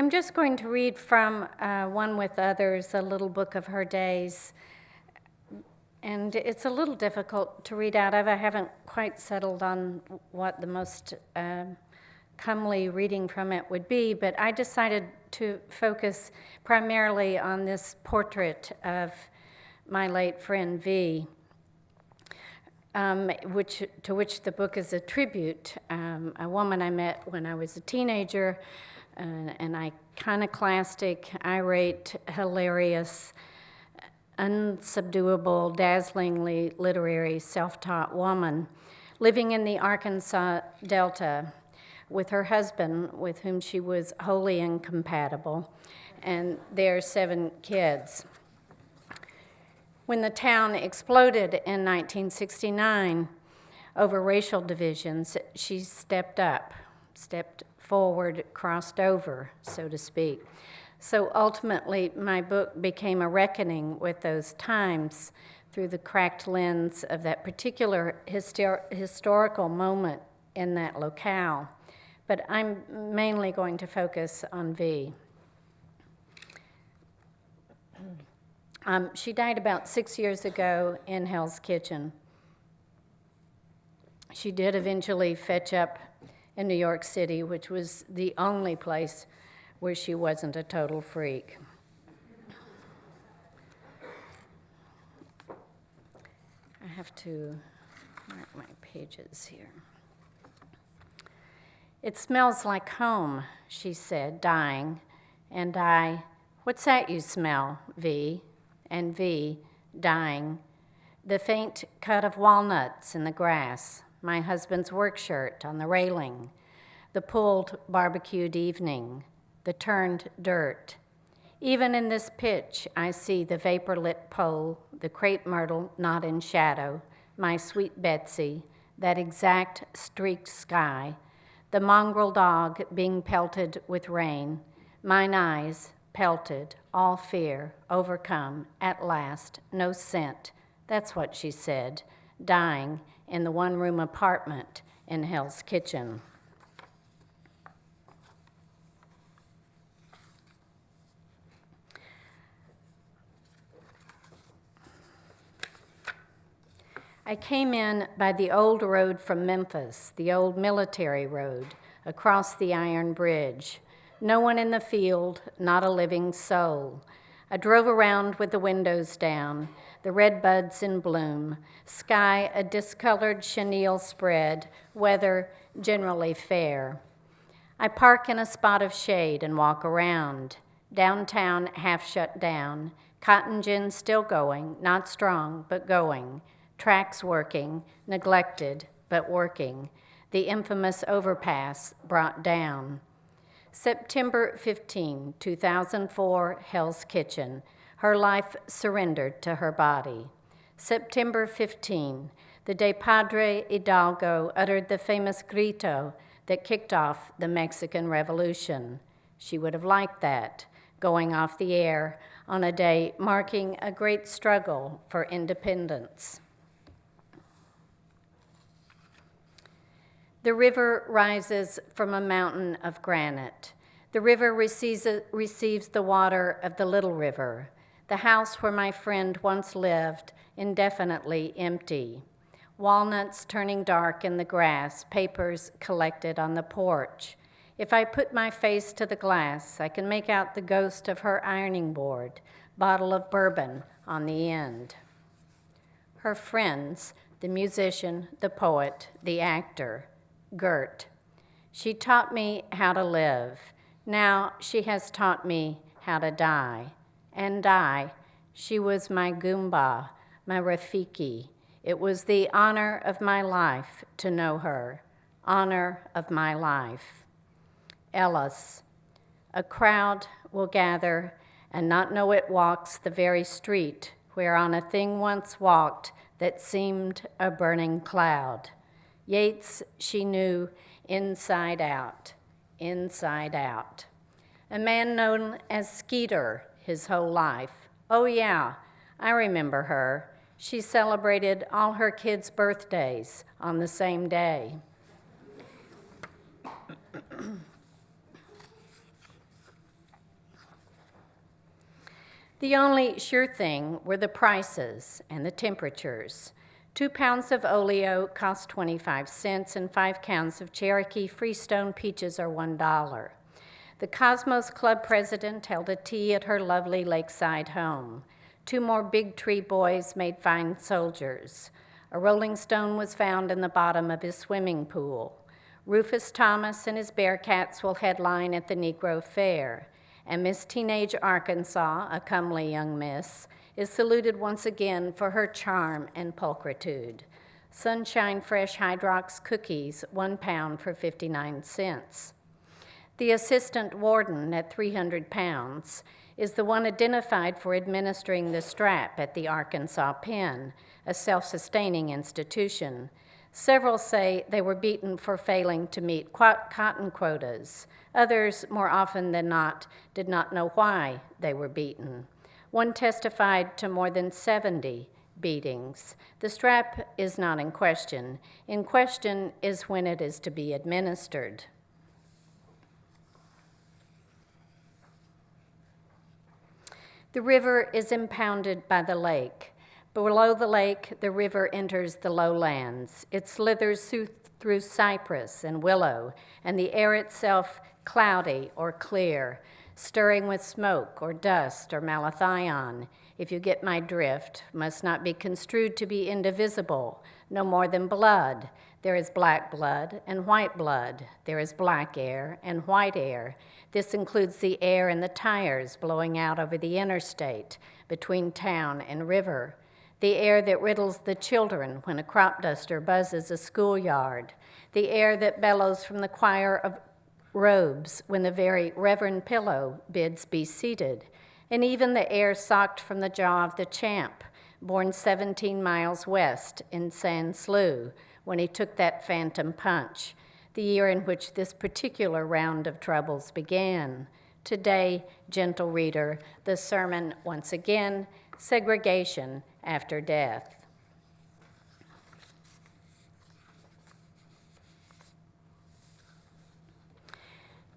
I'm just going to read from One with Others, a little book of her days. And it's a little difficult to read out of. I haven't quite settled on what the most comely reading from it would be, but I decided to focus primarily on this portrait of my late friend V, to which the book is a tribute. A woman I met when I was a teenager, an iconoclastic, irate, hilarious, unsubduable, dazzlingly literary, self-taught woman living in the Arkansas Delta with her husband, with whom she was wholly incompatible, and their 7 kids. When the town exploded in 1969 over racial divisions, she stepped forward, crossed over, so to speak. So ultimately, my book became a reckoning with those times through the cracked lens of that particular historical moment in that locale. But I'm mainly going to focus on V. She died about 6 years ago in Hell's Kitchen. She did eventually fetch up in New York City, which was the only place where she wasn't a total freak. I have to mark my pages here. "It smells like home," she said, dying, and I, "What's that you smell, V?" And V, dying, "The faint cut of walnuts in the grass, my husband's work shirt on the railing, the pulled barbecued evening, the turned dirt. Even in this pitch, I see the vapor-lit pole, the crepe myrtle not in shadow, my sweet Betsy, that exact streaked sky, the mongrel dog being pelted with rain, mine eyes pelted, all fear, overcome, at last, no scent." That's what she said, dying in the one-room apartment in Hell's Kitchen. I came in by the old road from Memphis, the old military road, across the iron bridge. No one in the field, not a living soul. I drove around with the windows down, the red buds in bloom, sky a discolored chenille spread, weather generally fair. I park in a spot of shade and walk around. Downtown half shut down, cotton gin still going, not strong, but going. Tracks working, neglected, but working. The infamous overpass brought down. September 15, 2004, Hell's Kitchen. Her life surrendered to her body. September 15, the day Padre Hidalgo uttered the famous grito that kicked off the Mexican Revolution. She would have liked that, going off the air on a day marking a great struggle for independence. The river rises from a mountain of granite. The river receives the water of the Little River, the house where my friend once lived, indefinitely empty. Walnuts turning dark in the grass, papers collected on the porch. If I put my face to the glass, I can make out the ghost of her ironing board, bottle of bourbon on the end. Her friends, the musician, the poet, the actor, Gert. She taught me how to live. Now she has taught me how to die. And die. She was my Goomba, my Rafiki. It was the honor of my life to know her. Honor of my life. Ellis. A crowd will gather and not know it walks the very street whereon a thing once walked that seemed a burning cloud. Yeats she knew inside out, inside out. A man known as Skeeter his whole life. Oh yeah, I remember her. She celebrated all her kids' birthdays on the same day. The only sure thing were the prices and the temperatures. 2 pounds of oleo cost 25 cents, and 5 pounds of Cherokee Freestone peaches are $1. The Cosmos Club president held a tea at her lovely lakeside home. 2 more Big Tree boys made fine soldiers. A rolling stone was found in the bottom of his swimming pool. Rufus Thomas and his Bearcats will headline at the Negro Fair. And Miss Teenage Arkansas, a comely young miss, is saluted once again for her charm and pulchritude. Sunshine Fresh Hydrox cookies, 1 pound for 59 cents. The assistant warden at 300 pounds is the one identified for administering the strap at the Arkansas Pen, a self-sustaining institution. Several say they were beaten for failing to meet cotton quotas. Others, more often than not, did not know why they were beaten. One testified to more than 70 beatings. The strap is not in question. In question is when it is to be administered. The river is impounded by the lake. Below the lake, the river enters the lowlands. It slithers through cypress and willow, and the air itself cloudy or clear, stirring with smoke or dust or malathion. If you get my drift, must not be construed to be indivisible, no more than blood. There is black blood and white blood. There is black air and white air. This includes the air in the tires blowing out over the interstate between town and river, the air that riddles the children when a crop duster buzzes a schoolyard, the air that bellows from the choir of robes when the very Reverend Pillow bids be seated, and even the air socked from the jaw of the champ, born 17 miles west in San Slough, when he took that phantom punch, the year in which this particular round of troubles began. Today, gentle reader, the sermon once again, segregation after death.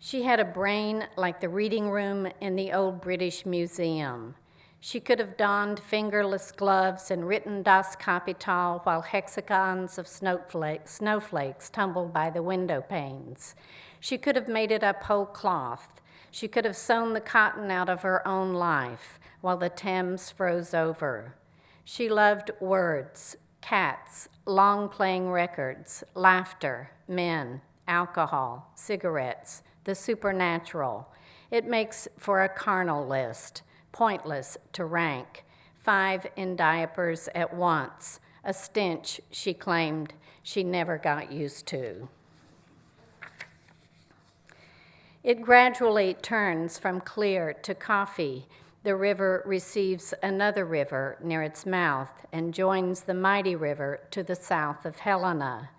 She had a brain like the reading room in the old British Museum. She could have donned fingerless gloves and written Das Kapital while hexagons of snowflakes tumbled by the window panes. She could have made it up whole cloth. She could have sewn the cotton out of her own life while the Thames froze over. She loved words, cats, long-playing records, laughter, men, alcohol, cigarettes, the supernatural. It makes for a carnal list, pointless to rank. 5 in diapers at once, a stench she claimed she never got used to. It gradually turns from clear to coffee. The river receives another river near its mouth and joins the mighty river to the south of Helena.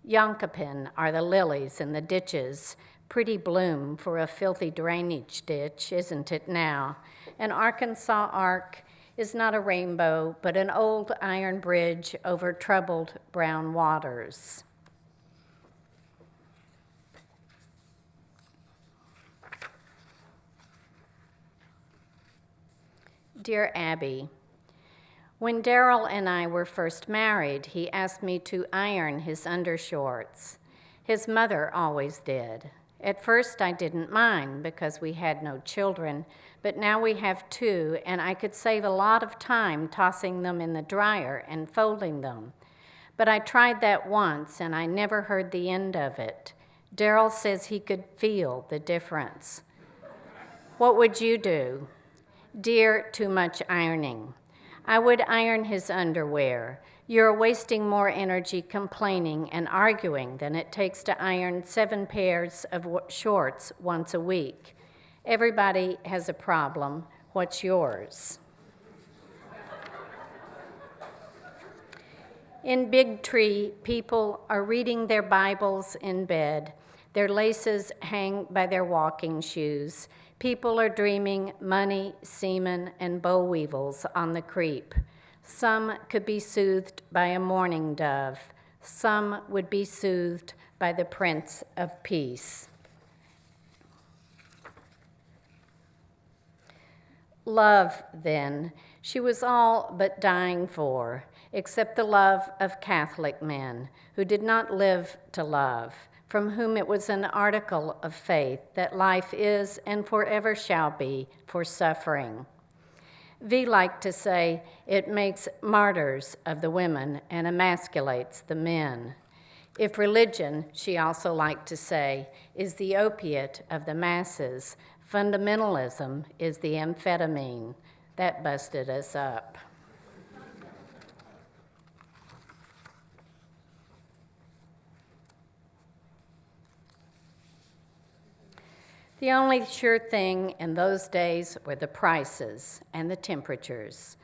Yonkapin are the lilies in the ditches, pretty bloom for a filthy drainage ditch, isn't it now? An Arkansas arc is not a rainbow, but an old iron bridge over troubled brown waters. Dear Abby, when Darrell and I were first married, he asked me to iron his undershorts. His mother always did. At first, I didn't mind because we had no children, but now we have 2, and I could save a lot of time tossing them in the dryer and folding them. But I tried that once, and I never heard the end of it. Darrell says he could feel the difference. What would you do? Dear, too much ironing. I would iron his underwear. You're wasting more energy complaining and arguing than it takes to iron 7 pairs of shorts once a week. Everybody has a problem. What's yours? In Big Tree, people are reading their Bibles in bed. Their laces hang by their walking shoes. People are dreaming money, semen, and boll weevils on the creep. Some could be soothed by a mourning dove. Some would be soothed by the Prince of Peace. Love, then, she was all but dying for, except the love of Catholic men who did not live to love, from whom it was an article of faith that life is and forever shall be for suffering. V liked to say it makes martyrs of the women and emasculates the men. If religion, she also liked to say, is the opiate of the masses, fundamentalism is the amphetamine. That busted us up. The only sure thing in those days were the prices and the temperatures.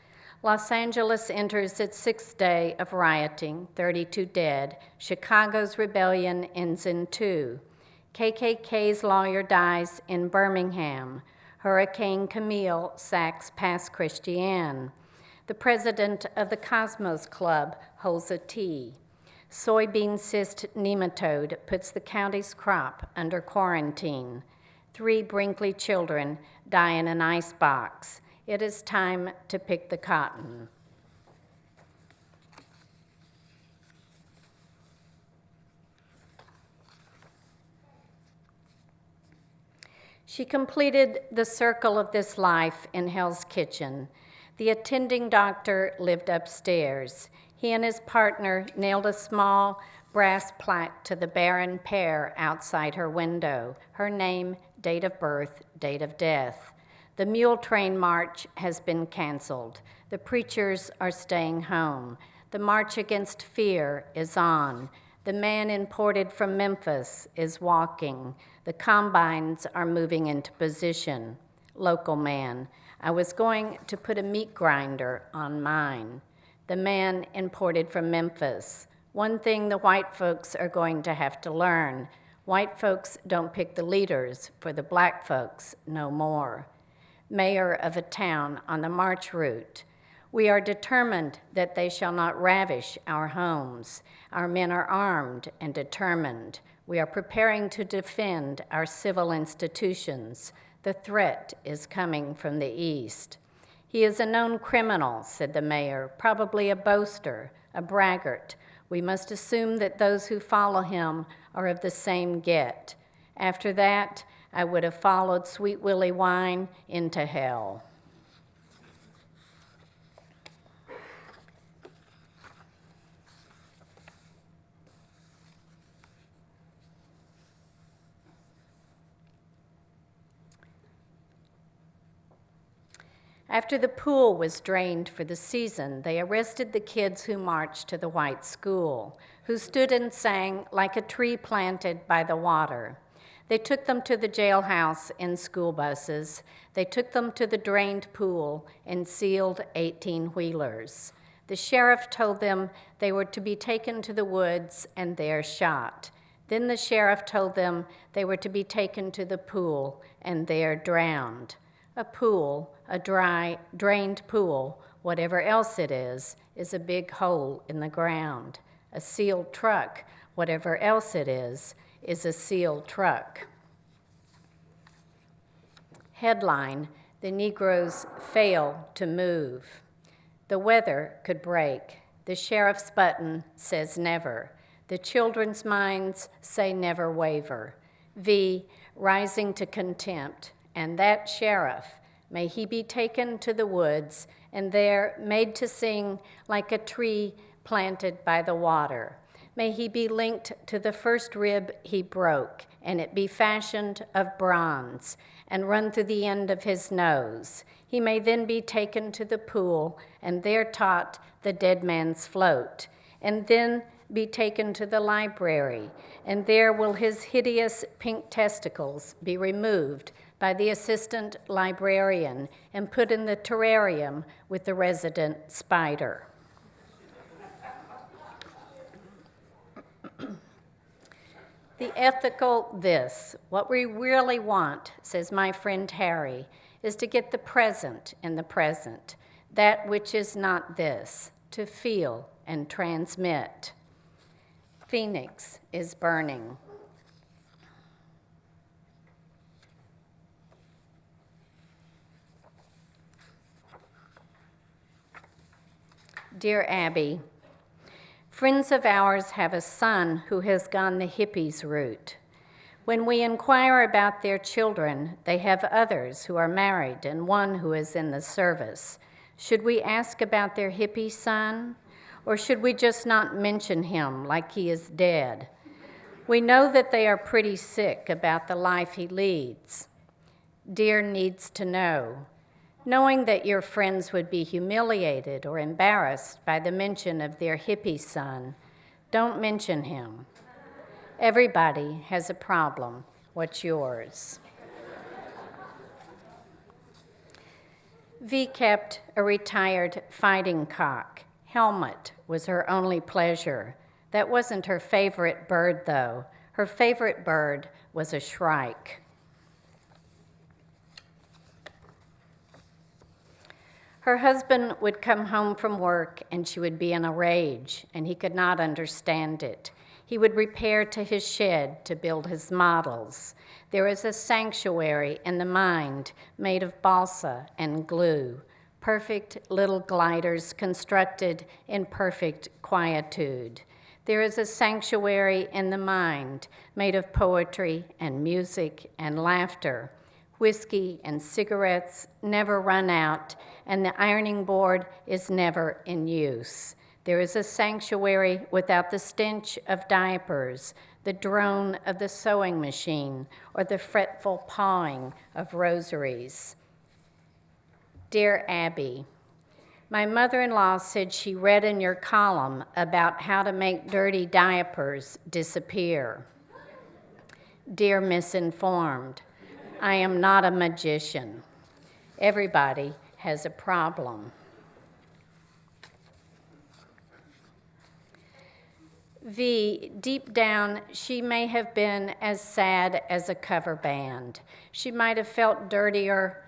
Los Angeles enters its sixth day of rioting, 32 dead. Chicago's rebellion ends in 2. KKK's lawyer dies in Birmingham. Hurricane Camille sacks Pass Christian. The president of the Cosmos Club holds a tea. Soybean cyst nematode puts the county's crop under quarantine. 3 Brinkley children die in an ice box. It is time to pick the cotton. She completed the circle of this life in Hell's Kitchen. The attending doctor lived upstairs. He and his partner nailed a small brass plaque to the barren pair outside her window. Her name, date of birth, date of death. The mule train march has been canceled. The preachers are staying home. The march against fear is on. The man imported from Memphis is walking. The combines are moving into position. Local man, I was going to put a meat grinder on mine. The man imported from Memphis. One thing the white folks are going to have to learn. White folks don't pick the leaders for the black folks no more. Mayor of a town on the march route. We are determined that they shall not ravish our homes. Our men are armed and determined. We are preparing to defend our civil institutions. The threat is coming from the east. He is a known criminal, said the mayor, probably a boaster, a braggart. We must assume that those who follow him are of the same get. After that, I would have followed Sweet Willie Wine into hell. After the pool was drained for the season, they arrested the kids who marched to the white school, who stood and sang like a tree planted by the water. They took them to the jailhouse in school buses. They took them to the drained pool in sealed 18-wheelers. The sheriff told them they were to be taken to the woods and there shot. Then the sheriff told them they were to be taken to the pool and there drowned. A pool, a dry, drained pool, whatever else it is a big hole in the ground. A sealed truck, whatever else it is a sealed truck. Headline, the Negroes fail to move. The weather could break. The sheriff's button says never. The children's minds say never waver. V, rising to contempt. And that sheriff, may he be taken to the woods and there made to sing like a tree planted by the water. May he be linked to the first rib he broke, and it be fashioned of bronze, and run through the end of his nose. He may then be taken to the pool, and there taught the dead man's float, and then be taken to the library, and there will his hideous pink testicles be removed by the assistant librarian and put in the terrarium with the resident spider. The ethical this, what we really want, says my friend Harry, is to get the present in the present, that which is not this, to feel and transmit. Phoenix is burning. Dear Abby, friends of ours have a son who has gone the hippies route. When we inquire about their children, they have others who are married and one who is in the service. Should we ask about their hippie son? Or should we just not mention him like he is dead? We know that they are pretty sick about the life he leads. Dear needs to know. Knowing that your friends would be humiliated or embarrassed by the mention of their hippie son, don't mention him. Everybody has a problem. What's yours? V kept a retired fighting cock. Helmet was her only pleasure. That wasn't her favorite bird, though. Her favorite bird was a shrike. Her husband would come home from work and she would be in a rage, and he could not understand it. He would repair to his shed to build his models. There is a sanctuary in the mind made of balsa and glue, perfect little gliders constructed in perfect quietude. There is a sanctuary in the mind made of poetry and music and laughter. Whiskey and cigarettes never run out, and the ironing board is never in use. There is a sanctuary without the stench of diapers, the drone of the sewing machine, or the fretful pawing of rosaries. Dear Abby, my mother-in-law said she read in your column about how to make dirty diapers disappear. Dear misinformed, I am not a magician. Everybody has a problem. V, deep down, she may have been as sad as a cover band. She might have felt drier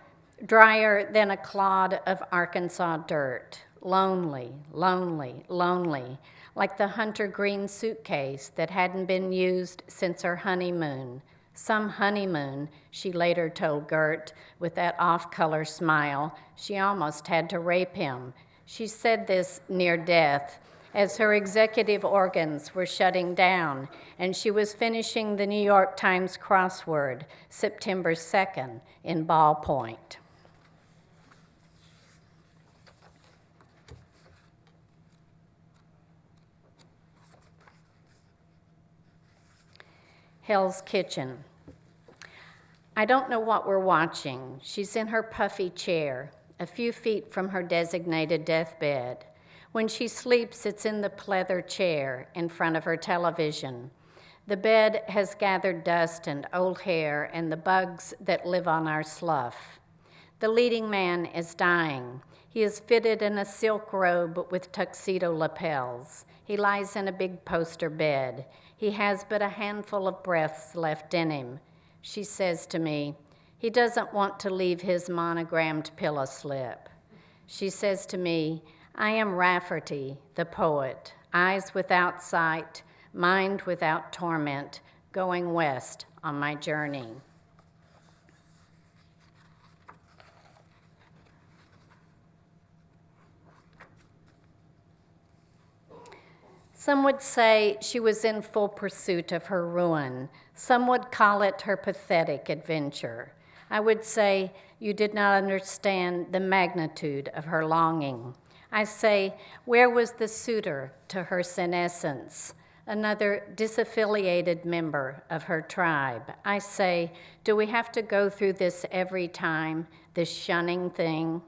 than a clod of Arkansas dirt. Lonely, lonely, lonely, like the hunter green suitcase that hadn't been used since her honeymoon. Some honeymoon, she later told Gert with that off-color smile. She almost had to rape him. She said this near death as her executive organs were shutting down and she was finishing the New York Times crossword, September 2nd, in ballpoint. Hell's Kitchen. I don't know what we're watching. She's in her puffy chair, a few feet from her designated deathbed. When she sleeps, it's in the pleather chair in front of her television. The bed has gathered dust and old hair and the bugs that live on our slough. The leading man is dying. He is fitted in a silk robe with tuxedo lapels. He lies in a big poster bed. He has but a handful of breaths left in him. She says to me, he doesn't want to leave his monogrammed pillow slip. She says to me, I am Rafferty, the poet, eyes without sight, mind without torment, going west on my journey. Some would say she was in full pursuit of her ruin. Some would call it her pathetic adventure. I would say you did not understand the magnitude of her longing. I say, where was the suitor to her senescence? Another disaffiliated member of her tribe. I say, do we have to go through this every time, this shunning thing?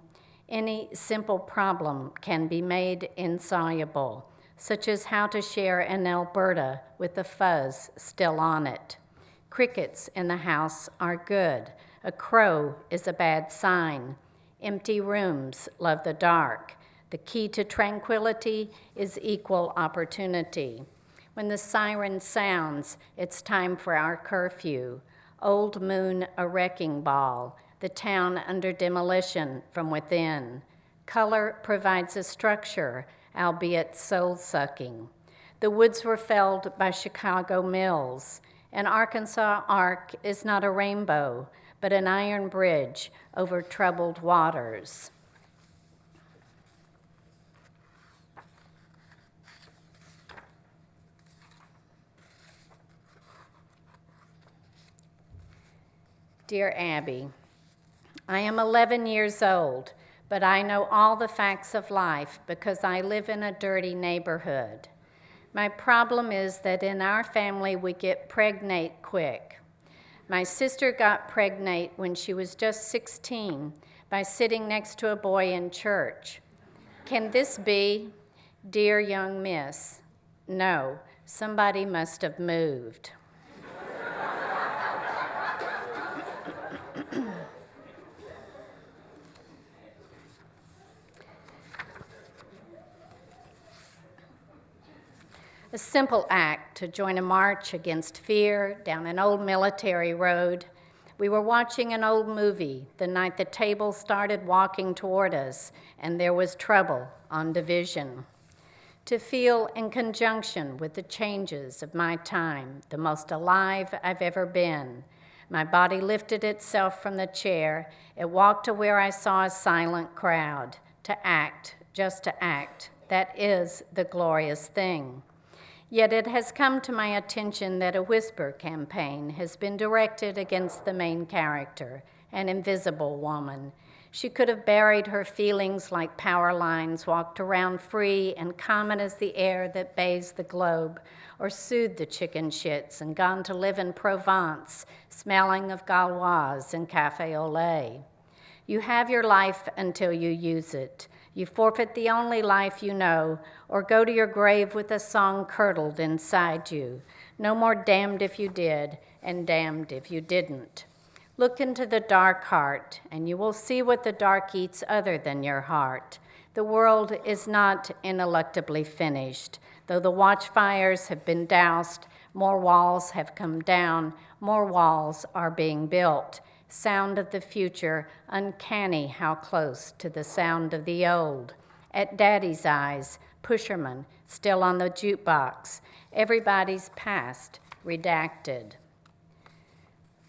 Any simple problem can be made insoluble, such as how to share an Alberta with the fuzz still on it. Crickets in the house are good. A crow is a bad sign. Empty rooms love the dark. The key to tranquility is equal opportunity. When the siren sounds, it's time for our curfew. Old moon a wrecking ball, the town under demolition from within. Color provides a structure, albeit soul-sucking. The woods were felled by Chicago mills. An Arkansas arc is not a rainbow, but an iron bridge over troubled waters. Dear Abby, I am 11 years old, but I know all the facts of life because I live in a dirty neighborhood. My problem is that in our family we get pregnant quick. My sister got pregnant when she was just 16 by sitting next to a boy in church. Can this be, dear young miss? No, somebody must have moved. A simple act to join a march against fear down an old military road. We were watching an old movie the night the table started walking toward us, and there was trouble on division. To feel in conjunction with the changes of my time, the most alive I've ever been. My body lifted itself from the chair. It walked to where I saw a silent crowd. To act, just to act, that is the glorious thing. Yet it has come to my attention that a whisper campaign has been directed against the main character, an invisible woman. She could have buried her feelings like power lines, walked around free and common as the air that bathes the globe, or soothed the chicken shits and gone to live in Provence, smelling of Gauloise and cafe au lait. You have your life until you use it. You forfeit the only life you know, or go to your grave with a song curdled inside you. No more damned if you did, and damned if you didn't. Look into the dark heart, and you will see what the dark eats other than your heart. The world is not ineluctably finished. Though the watchfires have been doused, more walls have come down, more walls are being built. Sound of the future, uncanny how close to the sound of the old. At Daddy's eyes, pusherman, still on the jukebox. Everybody's past, redacted.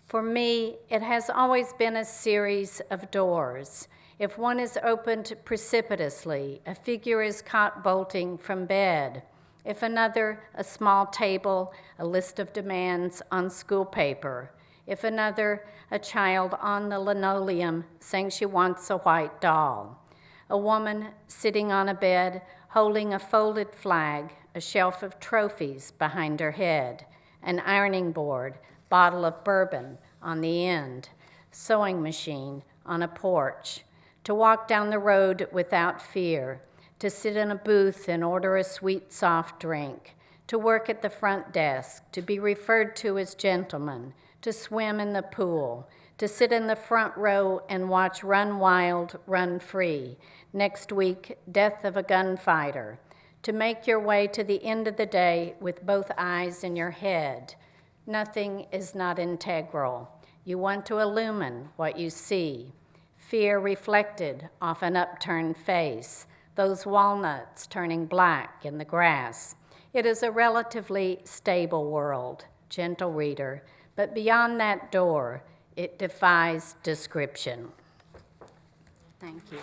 For me, it has always been a series of doors. If one is opened precipitously, a figure is caught bolting from bed. If another, a small table, a list of demands on school paper. If another, a child on the linoleum saying she wants a white doll. A woman sitting on a bed holding a folded flag, a shelf of trophies behind her head, an ironing board, bottle of bourbon on the end, sewing machine on a porch. To walk down the road without fear, to sit in a booth and order a sweet soft drink, to work at the front desk, to be referred to as gentleman, to swim in the pool, to sit in the front row and watch Run Wild, Run Free. Next week, Death of a Gunfighter. To make your way to the end of the day with both eyes in your head. Nothing is not integral. You want to illumine what you see. Fear reflected off an upturned face. Those walnuts turning black in the grass. It is a relatively stable world, gentle reader. But beyond that door, it defies description. Thank you.